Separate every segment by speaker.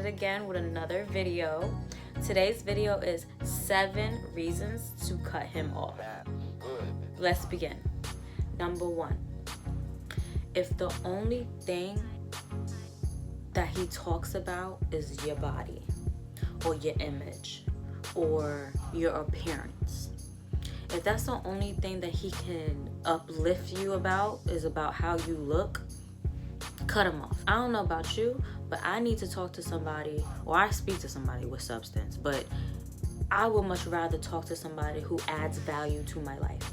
Speaker 1: it again with another video. Today's video is 7 reasons to cut him off. Let's begin. Number 1, if the only thing that he talks about is your body or your image or your appearance, if that's the only thing that he can uplift you about is about how you look, cut him off. I don't know about you, but I need to talk to somebody, or I speak to somebody with substance, but I would much rather talk to somebody who adds value to my life.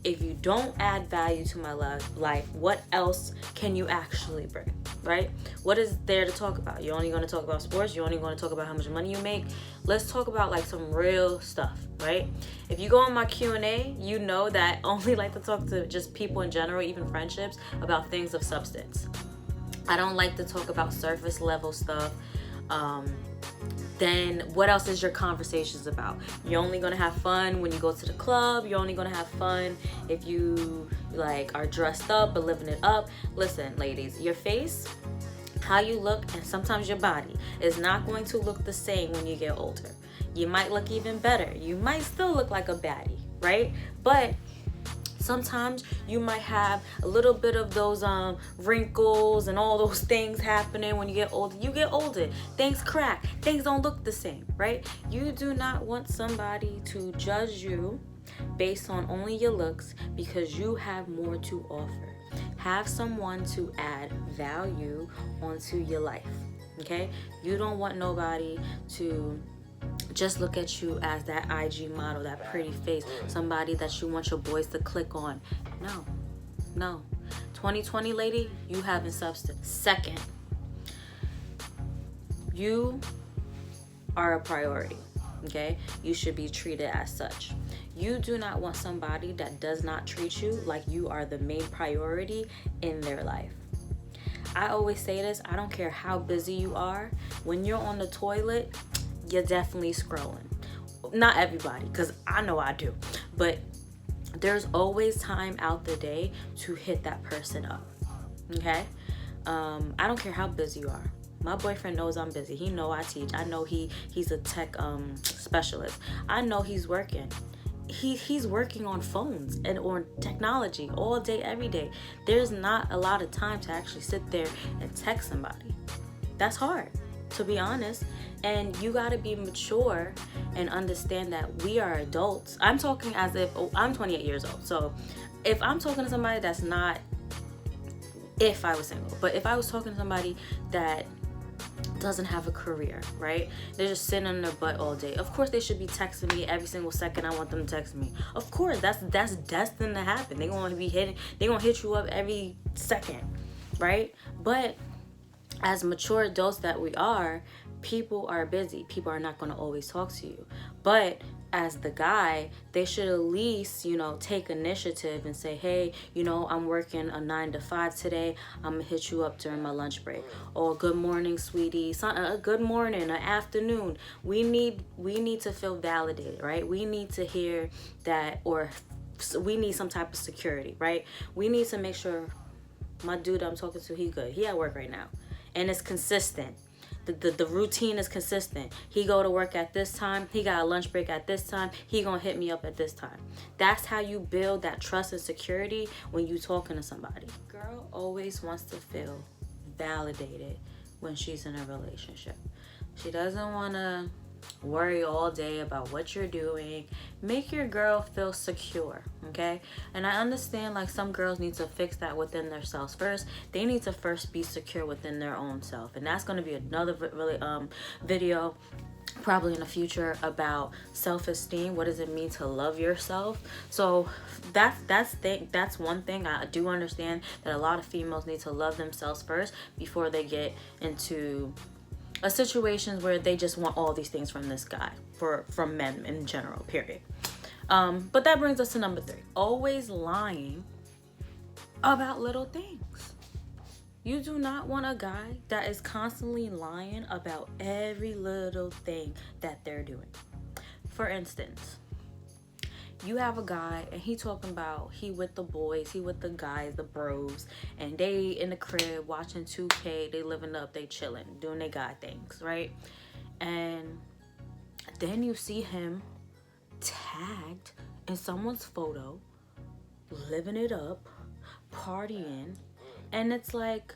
Speaker 1: If you don't add value to my life, what else can you actually bring, right? What is there to talk about? You're only going to talk about sports? You're only going to talk about how much money you make? Let's talk about like some real stuff, right? If you go on my Q&A, you know that I only like to talk to just people in general, even friendships, about things of substance. I don't like to talk about surface level stuff. Then what else is your conversations about? You're only gonna have fun when you go to the club. You're only gonna have fun if you like are dressed up or living it up. Listen, ladies, your face, how you look, and sometimes your body is not going to look the same when you get older. You might look even better. You might still look like a baddie, right? But sometimes you might have a little bit of those wrinkles and all those things happening when you get older. You get older, things crack, things don't look the same, right? You do not want somebody to judge you based on only your looks because you have more to offer. Have someone to add value onto your life, okay? You don't want nobody to just look at you as that IG model, that pretty face, somebody that you want your boys to click on. No. 2020 lady, you having substance. Second, you are a priority, okay? You should be treated as such. You do not want somebody that does not treat you like you are the main priority in their life. I always say this, I don't care how busy you are. When you're on the toilet, you're definitely scrolling. Not everybody, because I know I do. But there's always time out the day to hit that person up, okay? I don't care how busy you are. My boyfriend knows I'm busy. He know I teach. I know he's a tech specialist. I know he's working. He's working on phones and on technology all day, every day. There's not a lot of time to actually sit there and text somebody. That's hard, to be honest. And you got to be mature and understand that we are adults. I'm talking as if I'm 28 years old. So if I'm talking to somebody that's not, if I was single, but if I was talking to somebody that doesn't have a career, right? They're just sitting on their butt all day. Of course they should be texting me every single second I want them to text me. Of course, that's destined to happen. They're gonna hit you up every second, right? But as mature adults that we are, people are busy. People are not going to always talk to you. But as the guy, they should at least, take initiative and say, hey, I'm working a 9 to 5 today. I'm going to hit you up during my lunch break. Or good morning, sweetie. Good morning, an afternoon. We need to feel validated, right? We need to hear that, or we need some type of security, right? We need to make sure my dude I'm talking to, he good. He at work right now. And it's consistent. The routine is consistent. He go to work at this time. He got a lunch break at this time. He gonna hit me up at this time. That's how you build that trust and security when you talking to somebody. Girl always wants to feel validated when she's in a relationship. She doesn't want to worry all day about what you're doing. Make your girl feel secure, okay? And I understand like some girls need to fix that within themselves first. They need to first be secure within their own self, and that's going to be another video probably in the future about self-esteem. What does it mean to love yourself? So that's one thing. I do understand that a lot of females need to love themselves first before they get into a situation where they just want all these things from this guy, from men in general, period. But that brings us to number 3. Always lying about little things. You do not want a guy that is constantly lying about every little thing that they're doing. For instance, You have a guy and he talking about he with the boys, he with the guys, the bros, and they in the crib watching 2K, they living up, they chilling, doing they guy things, right? And then you see him tagged in someone's photo, living it up, partying, and it's like,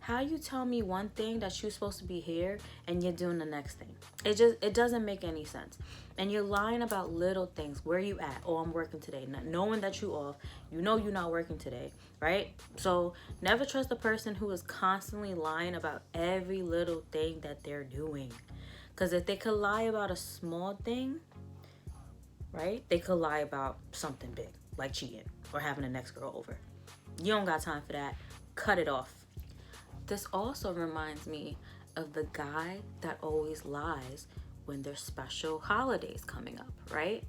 Speaker 1: how you tell me one thing that you're supposed to be here and you're doing the next thing? It doesn't make any sense. And you're lying about little things. Where you at? Oh, I'm working today. Not knowing that you off, you know you're not working today, right? So never trust a person who is constantly lying about every little thing that they're doing. Because if they could lie about a small thing, right, they could lie about something big, like cheating or having the next girl over. You don't got time for that. Cut it off. This also reminds me of the guy that always lies when there's special holidays coming up, right?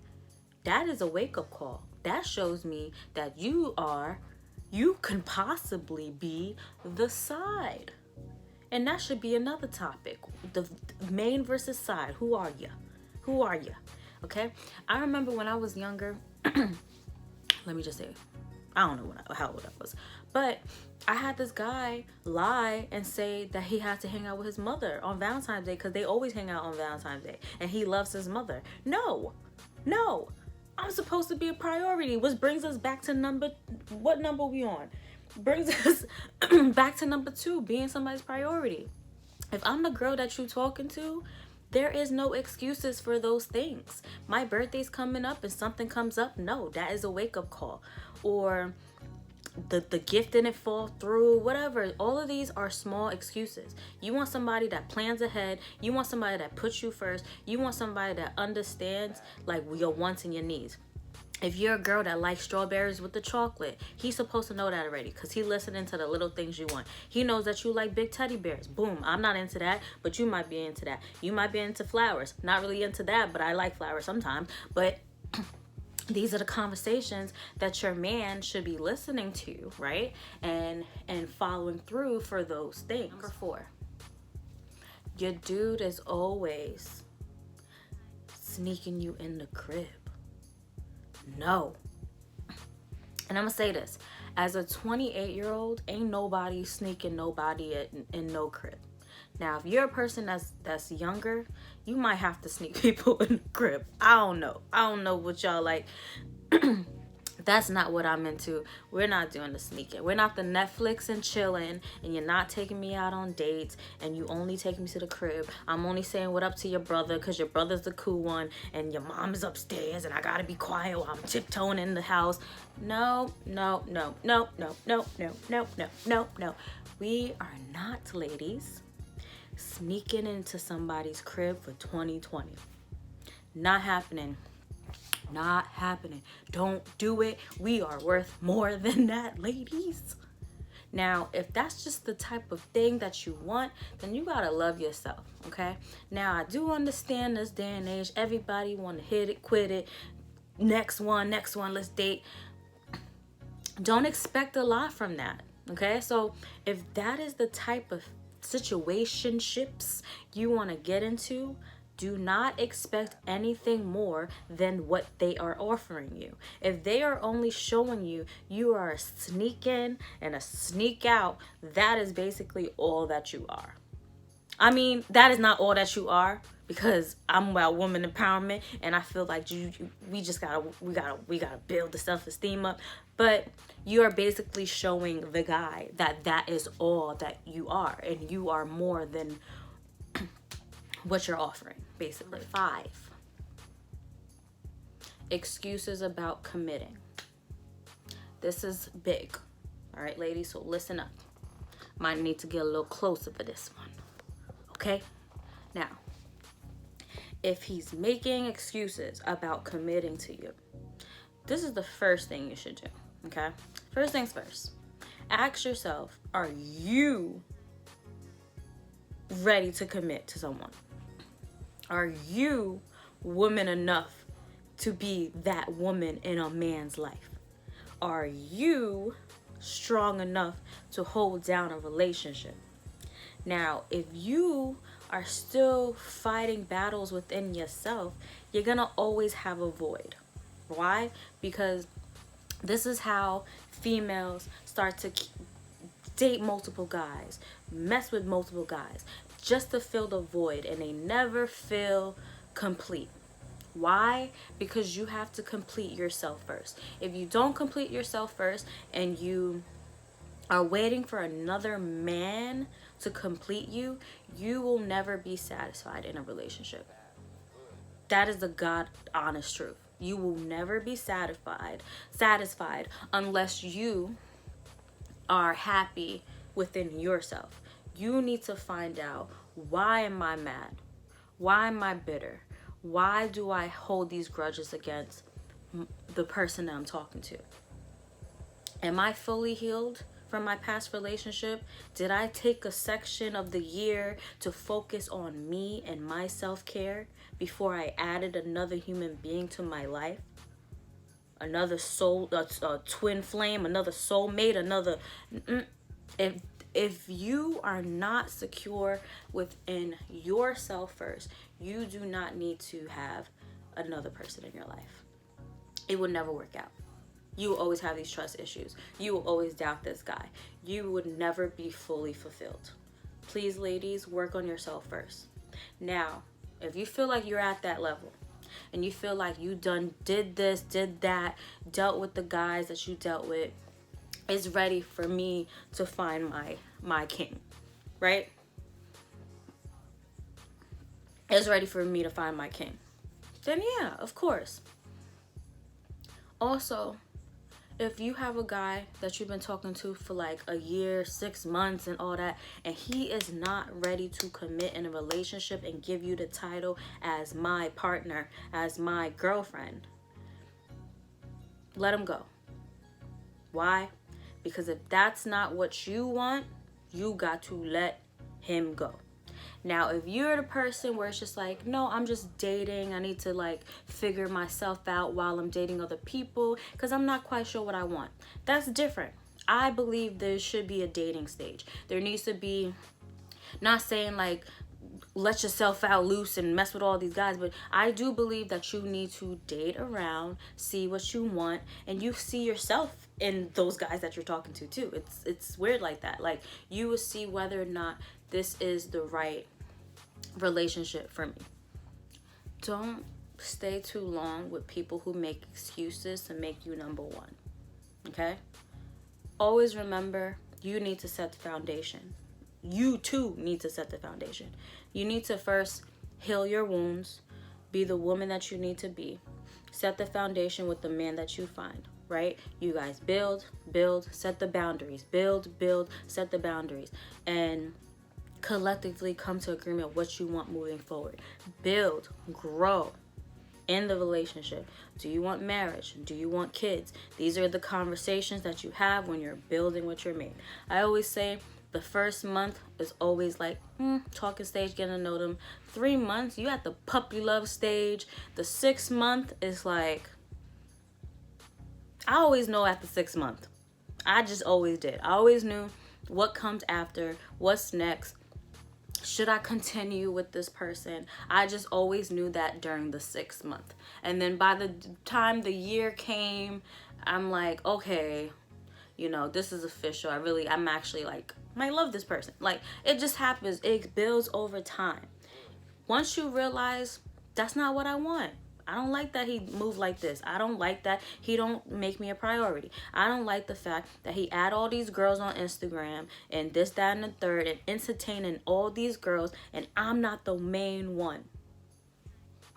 Speaker 1: That is a wake-up call. That shows me that you can possibly be the side. And that should be another topic. The main versus side. Who are you? Who are you? Okay? I remember when I was younger, let me just say, I don't know how old I was, but I had this guy lie and say that he had to hang out with his mother on Valentine's Day because they always hang out on Valentine's Day and he loves his mother. No, I'm supposed to be a priority, which brings us back to what number we on? Brings us back to number 2, being somebody's priority. If I'm the girl that you talking to, there is no excuses for those things. My birthday's coming up and something comes up. No, that is a wake-up call. Or the gift didn't fall through, whatever. All of these are small excuses. You want somebody that plans ahead. You want somebody that puts you first. You want somebody that understands like your wants and your needs. If you're a girl that likes strawberries with the chocolate, he's supposed to know that already because he's listening to the little things you want. He knows that you like big teddy bears. Boom. I'm not into that, but you might be into that. You might be into flowers. Not really into that, but I like flowers sometimes. But these are the conversations that your man should be listening to, right? And following through for those things. Number 4, your dude is always sneaking you in the crib. No. And I'm gonna say this, as a 28-year-old, ain't nobody sneaking nobody in no crib. Now, if you're a person that's younger, you might have to sneak people in the crib. I don't know what y'all like. That's not what I'm into. We're not doing the sneaking. We're not the Netflix and chilling, and you're not taking me out on dates, and you only take me to the crib. I'm only saying what up to your brother because your brother's the cool one, and your mom is upstairs, and I gotta be quiet while I'm tiptoeing in the house. No. We are not, ladies, sneaking into somebody's crib for 2020. Not happening. Not happening. Don't do it. We are worth more than that, ladies. Now, if that's just the type of thing that you want, then you gotta love yourself, okay? Now, I do understand this day and age, everybody want to hit it, quit it, next one, let's date. Don't expect a lot from that, okay? So if that is the type of situationships you want to get into, do not expect anything more than what they are offering you. If they are only showing you you are a sneak in and a sneak out, that is basically all that you are. I mean, that is not all that you are, because I'm about woman empowerment and I feel like we gotta build the self-esteem up. But you are basically showing the guy that is all that you are, and you are more than what you're offering, basically. 5, excuses about committing. This is big. All right, ladies, so listen up. Might need to get a little closer for this one. Okay? Now, if he's making excuses about committing to you, this is the first thing you should do, okay? First things first. Ask yourself, are you ready to commit to someone? Are you woman enough to be that woman in a man's life? Are you strong enough to hold down a relationship? Now, if you are still fighting battles within yourself, you're gonna always have a void, Why? Because this is how females start to date multiple guys, mess with multiple guys, just to fill the void, and they never feel complete. Why? Because you have to complete yourself first. If you don't complete yourself first and you are waiting for another man to complete you, you will never be satisfied in a relationship. That is the God honest truth. You will never be satisfied unless you are happy within yourself. You need to find out, why am I mad? Why am I bitter? Why do I hold these grudges against the person that I'm talking to? Am I fully healed from my past relationship? Did I take a section of the year to focus on me and my self-care before I added another human being to my life? Another soul, a twin flame, another soulmate, another... If you are not secure within yourself first, you do not need to have another person in your life. It will never work out. You will always have these trust issues. You will always doubt this guy. You would never be fully fulfilled. Please, ladies, work on yourself first. Now, if you feel like you're at that level and you feel like you did this, did that, dealt with the guys that you dealt with, it's ready for me to find my king, right? It's ready for me to find my king. Then yeah, of course. Also, if you have a guy that you've been talking to for like a year, 6 months and all that, and he is not ready to commit in a relationship and give you the title as my partner, as my girlfriend, let him go. Why? Because if that's not what you want, you got to let him go. Now, if you're the person where it's just like, no, I'm just dating, I need to like figure myself out while I'm dating other people because I'm not quite sure what I want, that's different. I believe there should be a dating stage. There needs to be, not saying like let yourself out loose and mess with all these guys, but I do believe that you need to date around, see what you want, and you see yourself in those guys that you're talking to too. It's weird like that. Like, you will see whether or not this is the right relationship for me. Don't stay too long with people who make excuses to make you number one. Okay? Always remember, you need to set the foundation. You too need to set the foundation. You need to first heal your wounds, be the woman that you need to be, set the foundation with the man that you find, right? You guys build, set the boundaries, build, set the boundaries, and collectively come to agreement of what you want moving forward. Build, grow in the relationship. Do you want marriage? Do you want kids? These are the conversations that you have when you're building with your mate. I always say the first month is always like talking stage, getting to know them. 3 months, you at the puppy love stage. The 6th month is like, I always know at the 6th month. I just always did. I always knew what comes after, what's next. Should I continue with this person? I just always knew that during the 6th month. And then by the time the year came, I'm like, okay, you know, this is official. I'm actually like, might love this person. Like, it just happens. It builds over time. Once you realize that's not what I want. I don't like that he moved like this. I don't like that he don't make me a priority. I don't like the fact that he add all these girls on Instagram and this, that, and the third, and entertaining all these girls, and I'm not the main one.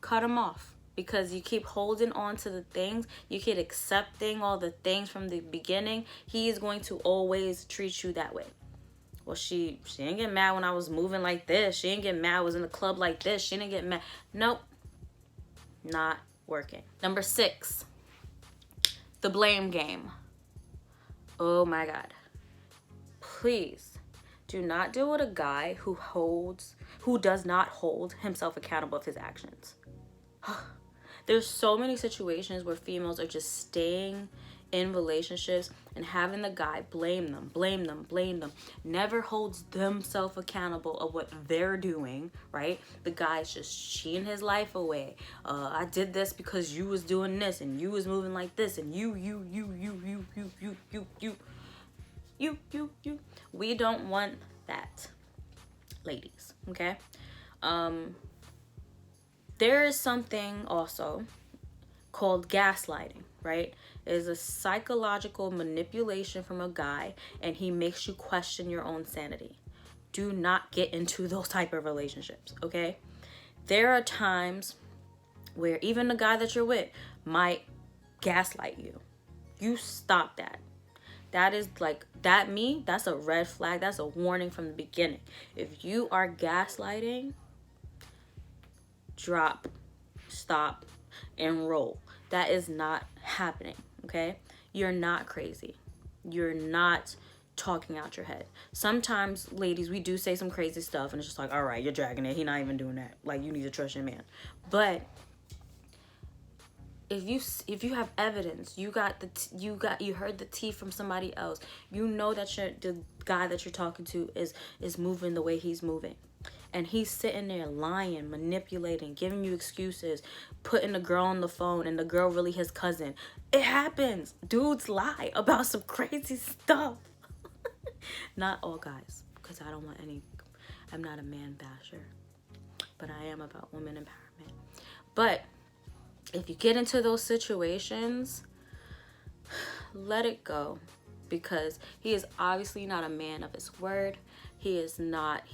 Speaker 1: Cut him off. Because you keep holding on to the things, you keep accepting all the things from the beginning, he is going to always treat you that way. Well, she didn't get mad when I was moving like this. She didn't get mad when I was in the club like this. She didn't get mad. Nope. Not working. Number 6, the blame game. Oh my God. Please do not deal with a guy who does not hold himself accountable for his actions. There's so many situations where females are just staying in relationships and having the guy blame them, never holds themselves accountable of what they're doing, right? The guy's just cheating his life away. I did this because you was doing this and you was moving like this and you. We don't want that, ladies, okay? There is something also called gaslighting, right? It is a psychological manipulation from a guy, and he makes you question your own sanity. Do not get into those type of relationships, okay? There are times where even the guy that you're with might gaslight you. You stop that. That is like, that's a red flag. That's a warning from the beginning. If you are gaslighting, drop, stop, and roll. That is not happening, okay? You're not crazy. You're not talking out your head. Sometimes, ladies, we do say some crazy stuff, and it's just like, all right, you're dragging it. He's not even doing that. Like, you need to trust your man. But if you have evidence, you heard the tea from somebody else, you know that the guy that you're talking to is moving the way he's moving, and he's sitting there lying, manipulating, giving you excuses, putting the girl on the phone, and the girl really his cousin. It happens. Dudes lie about some crazy stuff. Not all guys, because I don't want any. I'm not a man basher, but I am about women empowerment. But if you get into those situations, let it go, because he is obviously not a man of his word. He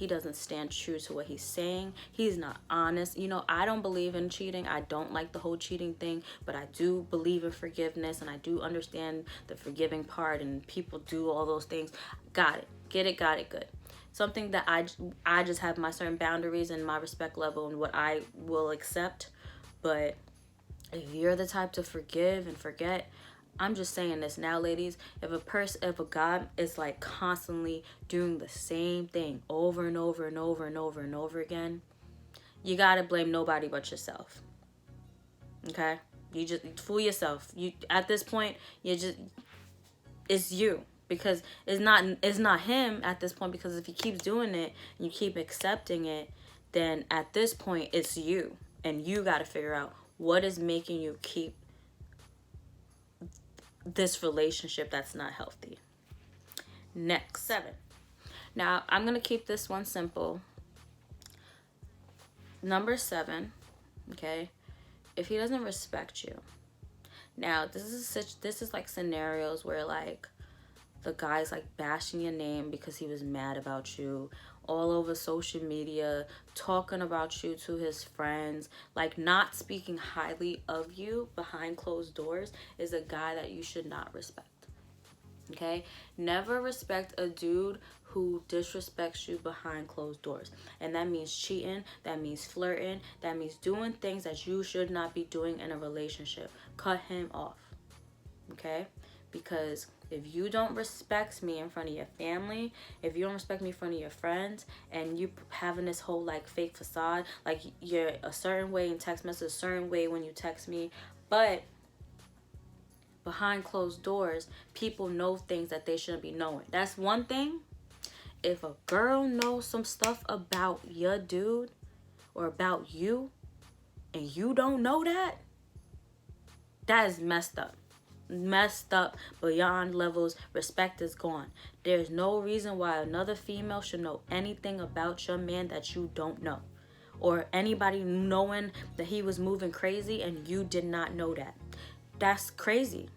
Speaker 1: doesn't stand true to what he's saying. He's not honest. You know, I don't believe in cheating. I don't like the whole cheating thing, but I do believe in forgiveness, and I do understand the forgiving part, and people do all those things. Got it. Get it, got it, good. Something that I just have my certain boundaries and my respect level and what I will accept. But if you're the type to forgive and forget, I'm just saying this now, ladies. If a guy is like constantly doing the same thing over and over and over and over and over again, you gotta blame nobody but yourself. Okay? You just fool yourself. You at this point, it's you, because it's not him at this point. Because if he keeps doing it and you keep accepting it, then at this point it's you, and you gotta figure out what is making you keep this relationship that's not healthy. Next, 7. Now, I'm going to keep this one simple. Number 7, okay? If he doesn't respect you. Now, this is like scenarios where like the guy's like bashing your name because he was mad about you, all over social media, talking about you to his friends, like not speaking highly of you behind closed doors, is a guy that you should not respect. Okay? Never respect a dude who disrespects you behind closed doors. And that means cheating, that means flirting, that means doing things that you should not be doing in a relationship. Cut him off. Okay? Because if you don't respect me in front of your family, if you don't respect me in front of your friends, and you having this whole like fake facade, like you're a certain way in text message, a certain way when you text me, but behind closed doors, people know things that they shouldn't be knowing. That's one thing. If a girl knows some stuff about your dude or about you, and you don't know that, that is messed up. Messed up beyond levels. Respect is gone. There's no reason why another female should know anything about your man that you don't know, or anybody knowing that he was moving crazy and you did not know that. That's crazy.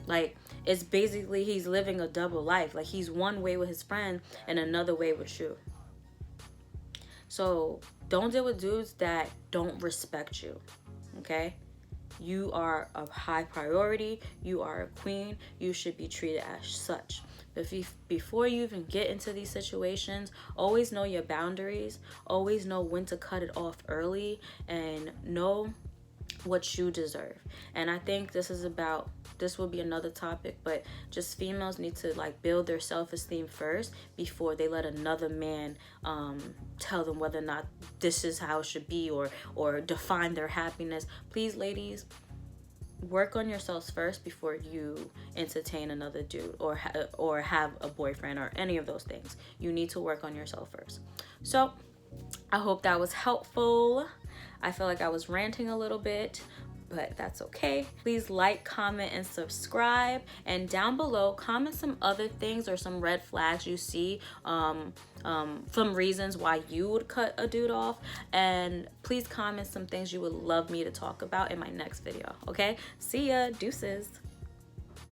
Speaker 1: Like, it's basically he's living a double life. Like, he's one way with his friend and another way with you. So don't deal with dudes that don't respect you. Okay? You are a high priority. You are a queen. You should be treated as such. Before you even get into these situations, always know your boundaries. Always know when to cut it off early, and know what you deserve. And I think this will be another topic, but just females need to like build their self-esteem first before they let another man tell them whether or not this is how it should be, or define their happiness. Please, ladies, work on yourselves first before you entertain another dude or have a boyfriend or any of those things. You need to work on yourself first. So I hope that was helpful. I feel like I was ranting a little bit, but that's okay. Please like, comment, and subscribe. And down below, comment some other things or some red flags you see, some reasons why you would cut a dude off. And please comment some things you would love me to talk about in my next video, okay? See ya, deuces.